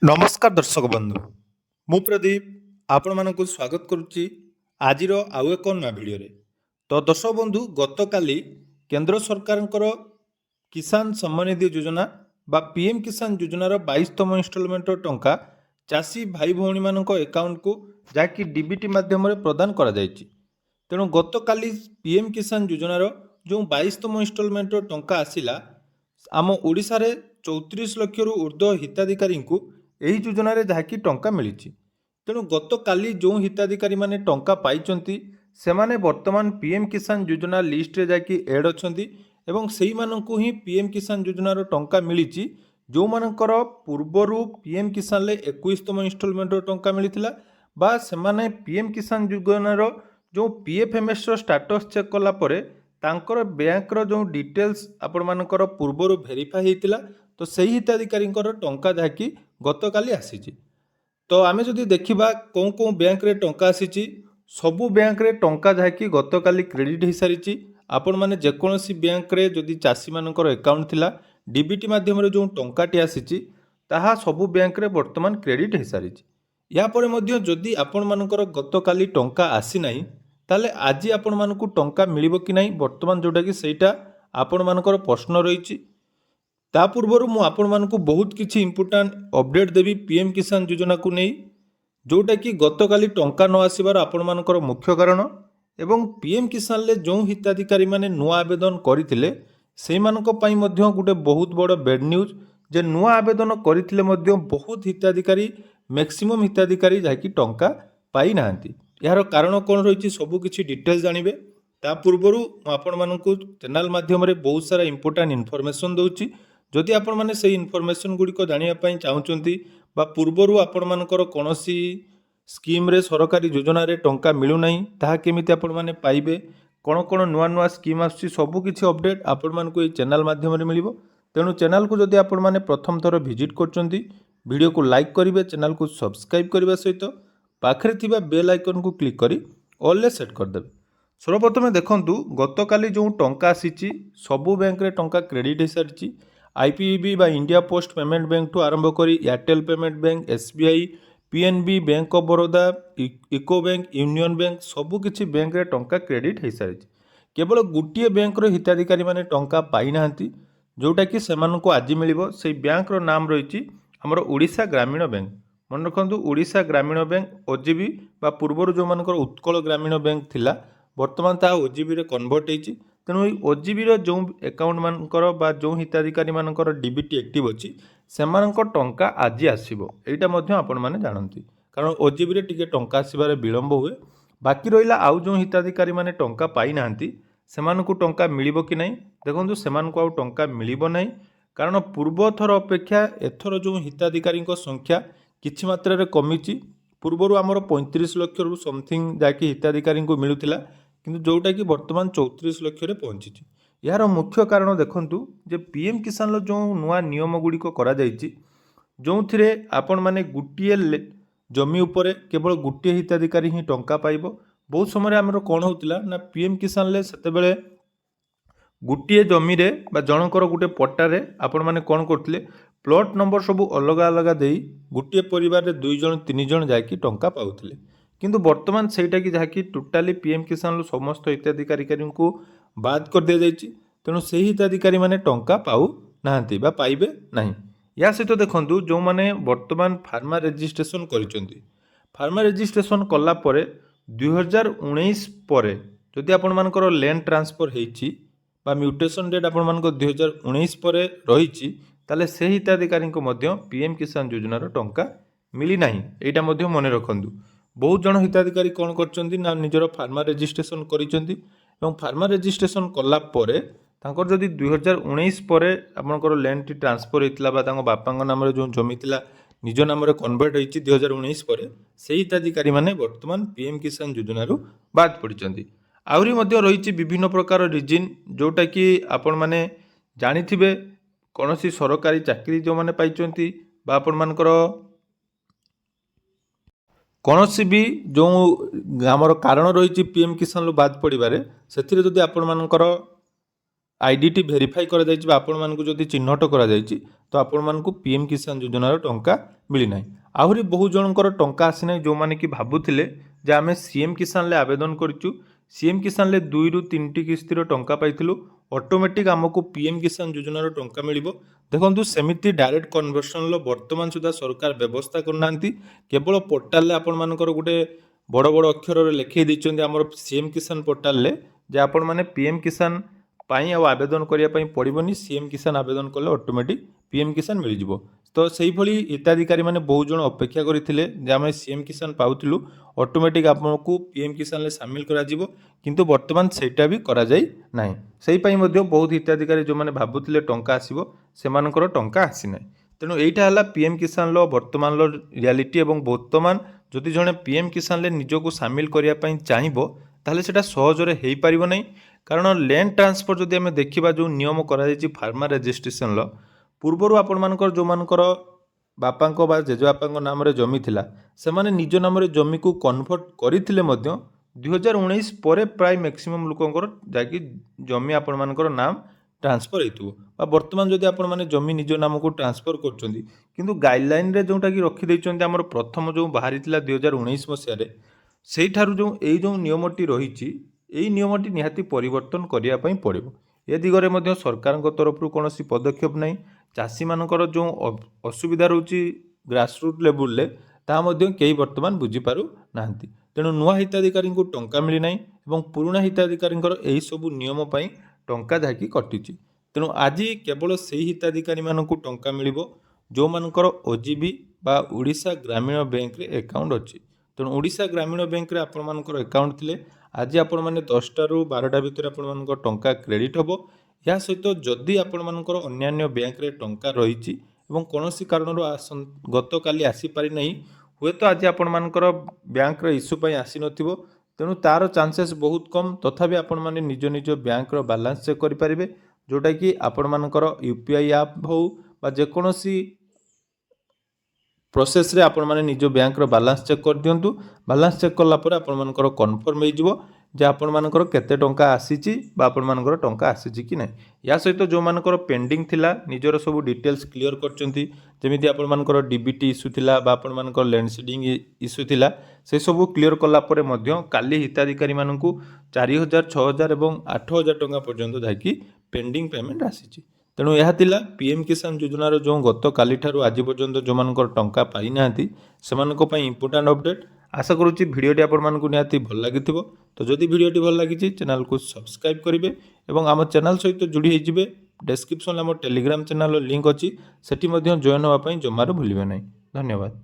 नमस्कार दर्शक बंधु मु प्रदीप आपण मानक स्वागत करुच्ची आज आउ एक नया भिडियो तो दर्शक बंधु गत काली केंद्र सरकार किसान सम्मान निधि योजना बा पीएम किसान योजनार 22तम इनस्टॉलमेंट टंका चाषी भाई भौणी मान अकाउंट को जहाँकि डीबीटी माध्यम प्रदान करा जायछि। तेणु गत काली पीएम किसान योजनार जो 22तम इनस्टॉलमेंट टंका आसिला आम ओडिशा रे 34 लाख रु ऊर्ध्व हिताधिकारी को यही योजन जहाँकि टंका मिली। तेणु गत काली जो हिताधिकारी माने टंका पाइचंती से माने वर्तमान पीएम किसान योजना लिस्ट रे जाकि एड अछंती एवं सेही माननकु ही पीएम किसान योजनार टंका मिली। जो मानकर पूर्वरु पीएम किसान ले 21तम इनस्टॉलमेंट टंका मिलिथिला बा से माने पीएम किसान योजनार जो पीएफएमएस स्टाटस चेक कला परे तांकर बैंक रो जो डिटेल्स आपण मानकर पूर्वरु वेरीफाई हेतिला तो सही हिताधिकारी टंका जहाँकि गत काली आसीची। तो आमे जदि देखिबा कौन कौन बैंक रे टंका आसीची सबु बैंक रे टंका जहाँकि गत काली क्रेडिट हो सारी। आपण माने जेकोसी बैंक रे जदि चाषी मानकर अकाउंट थिला डीबीटी माध्यम रे जो टंकाटी आसीची ताहा सबु बैंक रे वर्तमान क्रेडिट हो सारी। या परे मध्य जदि आपण मानकर गत काली टंका आसी नाही ताले आज आपण मानकु टंका मिलिबो कि नाही वर्तमान जोटा कि सेटा आपण मानकर प्रश्न रहिछि। ता पूर्वर मु आपण मानकु बहुत किछि इंपोर्टेंट अपडेट देवी पीएम किसान योजना को नहीं जोटा कि गत काली टंका न आसीबार आपण मानकर मुख्य कारण एवं पीएम किसान ले जो हिताधिकारी माने नुआ आवेदन करथिले सेही मानक पई मध्य गुटे बहुत बड़ बैड न्यूज जे नुआ आवेदन करथिले मध्य बहुत हिताधिकारी मैक्सिमम हिताधिकारी जाकि टंका पाई नांती। यार कारण कौन रही सबू किसी डिटेल्स जानवे ता पूर्वर आपण मानकु चैनल माध्यम रे बहुत सारा इंपोर्टेंट इनफॉरमेशन दउची। जदि आपण माने से इनफॉरमेशन गुडी को जानिया पई चाहुचंती बा पूर्वरु आपण मानकर कोनोसी स्कीम रे सरकारी योजना रे टंका मिलु नाही ताहा केमिति आपण माने पाइबे कोन कोन नुआ नुआ स्कीम आछि सबु किछि अपडेट आपण मानकु ए चैनल माध्यम रे मिलिबो। तेणु चैनल को जदि आपण माने प्रथम थर विजिट करचंती वीडियो को लाइक करिवे चैनल को सब्सक्राइब करबा सहित पाखरे थिबा बेल आइकन को क्लिक करी ऑल ले सेट कर देबे। सर्वप्रथम देखंतु गत काली जो टंका आसीची सबु बैंक रे टंका क्रेडिट हो सारिची। आईपीबी बा इंडिया पोस्ट पेमेंट बैंक ठू आरंभ करी Airtel payment bank SBI PNB bank of Baroda इको बैंक यूनियन बैंक सबुकिछि बैंक रे टंका क्रेडिट हो सारी। केवल गोटे बैंक रो हिताधिकारी माने टंका पाई नाहंती जोटा कि सेमानकु आज मिलिबो। से बैंक रो नाम रहिछि हमर ओडिशा ग्रामीण बैंक। मन रखंतु ओडिशा ग्रामीण बैंक ओजीबी बा पूर्वर जो मानकर उत्कल ग्रामीण बैंक थिला वर्तमान ता ओजीबी रे कन्वर्ट हेछि। तेणु ओजीबी जो अकाउंट मानकर बा जो हिताधिकारी मानकर डीबीटी एक्टिव अच्छी से टंका आज आसो यहाँ आपण मैंने जानती कारण ओजीबी रे टिके टंका आसबार विलंब हुए। बाकी रहा आउ जो हिताधिकारी माने टंका पाई नाहंती सेमानकु टंका मिलिबो कि नहीं देखंतु सेमानकु आउ टंका मिलिबो नहीं कारण पूर्व थर अपेक्षा एथर जो हिताधिकारी संख्या किछि मात्रा रे कमिछि। पूर्वर आमर 35 लाख रु समथिंग जाकि हिताधिकारी को मिलुथिला किंतु जोटा कि वर्तमान 34 लाख रे पहुंची। यार मुख्य कारण देखंतु जे पीएम किसान जो नुआ नियम गुड़िक करा जायछि जो थिरे आपण माने गुटिए जमी उपरे केवल गुटिए हिताधिकारी ही टंका पाइबो। बहुत समय आमर कौन होतिला ना पीएम किसान ले सेतेबेले गुटिए जमी रे बा जनकर गुटे पट्टारे आपण माने कौन करथिले प्लॉट नंबर सबू अलग अलग देई गुटिए परिवार रे 2 जण 3 जण जाकि टंका पाउथिले। किंतु वर्तमान सेटा कि जहाँकि टोटाली पीएम किसान समस्त हिताधिकारी को बाद कर दिया जायछि। तेणु से हिताधिकारी माने टंका पाउ नाहंती बा पाइबे नहीं। या सहित देखंतु जो माने वर्तमान फार्मा रजिस्ट्रेशन करिसंती फार्मा रजिस्ट्रेशन कला परे 2019 परे जदि आपण मानकर लैंड ट्रांसफर हेछि बा म्यूटेशन डेट आपण मानकर 2019 परे रहिछि ताले से हिताधिकारी को मध्य पीएम किसान योजनार टंका मिली नाही। एटा मध्य मने रखंतु बहुत जन हिताधिकारी कौन करचंती ना निजर फार्मा रजिस्ट्रेशन करिसंती एवं फार्मा रजिस्ट्रेशन कला परे तांकर जदि 2019 परे आपनकर लैंड टी ट्रांसफर हेतिला बा तांको बापांग नाम रे जो जमी थिला निज नाम रे कन्वर्ट हेछि 2019 परे सेही हिताधिकारी माने वर्तमान पीएम किसान योजना रु बाद पडिचंती। आउरी मध्य रहिछि विभिन्न प्रकार रीजन जोटा कि आपण माने जानिथिबे कोनोसी सरकारी चाकरी जो माने पाइचंती बा आपण मानकर कौनसी भी जो आमर कारण रही पीएम किसान बाद पड़े से जदि आपण मानकर आईडीटी वेरीफाई कर आपण मानक जदि चिन्हट कर तो आपको पीएम किसान योजनार टंका मिली ना। आहरी बहु जनकर टंका आसी ना जो मैंने कि भावुले जे आम सीएम किसान ले आवेदन करूँ सीएम किसान ले 2 ରୁ 3ଟି किस्तिर टंका पाइलु ऑटोमेटिक आमको पीएम किसान योजनार टंका मिल देखो सेमती डायरेक्ट कन्वर्सन बर्तमान सुधा सरकार व्यवस्था करना केवल पोर्टाल आपण मानकर गोटे बड़ बड़ अक्षर लिखे देते आम सीएम किसान पोर्टाल जे आपण मैंने पीएम किसान पाई आवेदन करने पड़ोनी सीएम किसान आवेदन कले ऑटोमेटिक पीएम किसान मिल जाव। तो से ही हिताधिकारी मैंने बहुत जन अपेक्षा करते आम सीएम किसान पाऊलु ऑटोमेटिक आपको पीएम किसान सामिल किंतु वर्तमान सेटा भी करा जाई नाही से बहुत हिताधिकारी जो मैंने भावुले टंका आसो से टंका आसी ना। तेणु यहीटा है पीएम किसान वर्तमान रियालिटी और वर्तमान जदि जड़े पीएम किसान निजको सामिल करने चाहिए ताहले सेटा सहजरे हो पार ना कारण लैंड ट्रांसफर जदि आम देखा जो नियम कर फार्मर रेजिस्ट्रेशन पूर्वर आपण जो मानकर बापा बा जेजेबापा नाम जमी थिला से माने निज नाम जमी को कन्वर्ट करथिले 2019 पर प्राय मैक्सिमम लोकंकर जाकि जमी आपण मानकर नाम ट्रांसफर होइतबो वर्तमान जदि आपण माने जमी निज नाम को ट्रांसफर करचंदी किंतु गाइडलाइन रे जोटा कि रखि दैचंती हमर प्रथम जो बाहरी थिला 2019 मसिया रे सेही थारु जो नियमटी रहिछि एई नियमटी निहाती परिवर्तन करिया पई पड़िबो। ए दिगरे मध्य सरकार तरफ कौन पदक्षेप नहीं चाषी मानकर जो असुविधा रोची ग्रासरूट लेवल रे ताहा कई बर्तमान बुझीपारू ना। तेणु नुआ हिताधिकारी को टंका मिली ना और पुराणा हिताधिकारी यही सब नियम पर टंका जहाँकि कटिची। तेणु आज केवल से हिताधिकारी मानक टंका मिल जो मानकर ओजीबी बा ओडिशा ग्रामीण बैंक रे अकाउंट अच्छी। तेणु ओडिशा ग्रामीण बैंक रे आपण मानकर अकाउंट थिले आज आपण माने 10टा ରୁ 12ଟା भितर आपण मानकर टंका क्रेडिट होबो। या सहित जदि आपण मानकर अन्यान्य बैंक रे टंका रहिछि एवं कोनोसी कारणरो गत काली आसी पारि नहीं हुए तो आज आपण मानकर बैंक रे इश्यू पई आसी नथिबो। तेणु तार चांसेस बहुत कम तथापि आपण माने निज निज बैंक रो बैलेंस चेक करि परिबे जोटा कि आपण मानकर यूपीआई ऐप हो बा जेकोनोसी प्रोसेस रे आपण माने निज बैंक रो बैलेंस चेक कर दियंतु। बैलेंस चेक करला पर आपण मानकर कन्फर्म हो जिवो जे आपण मानकर केते टंका आसीची बा आपण मानकर टंका आसीची कि नै। या सहित जो मानकर पेंडिंग थिला निजर सब डिटेल्स क्लियर करचंती जेमिति आपण मानकर डीबीटी इश्यू थिला बा आपण मानकर लैंड सीडिंग इश्यू थिला से सब क्लियर कला परे मध्य काली हिताधिकारी मानकु 4000 6000 एवं 8000 टंका पर्यंत जाकी पेंडिंग पेमेंट आसीची। तेणु यह थिला पीएम किसान योजनार जो गत काली ठारू आज पर्यंत जो मानकर टंका पाई नांती सेमानको पई इंपोर्टेंट अपडेट। आशा करूची भिडियोटी आपण मानकु निहाती भल लागिथिबो। तो जदि भिडियोटी भल लागिछि चैनल को सब्सक्राइब करिवे एवं आम चैनल सहित जोड़ी होइजिबे। डिस्क्रिप्शन आम टेलीग्राम चैनल लिंक अछि सेठी मध्य जॉइन होवा पई जमारो भूलिबे नै। धन्यवाद।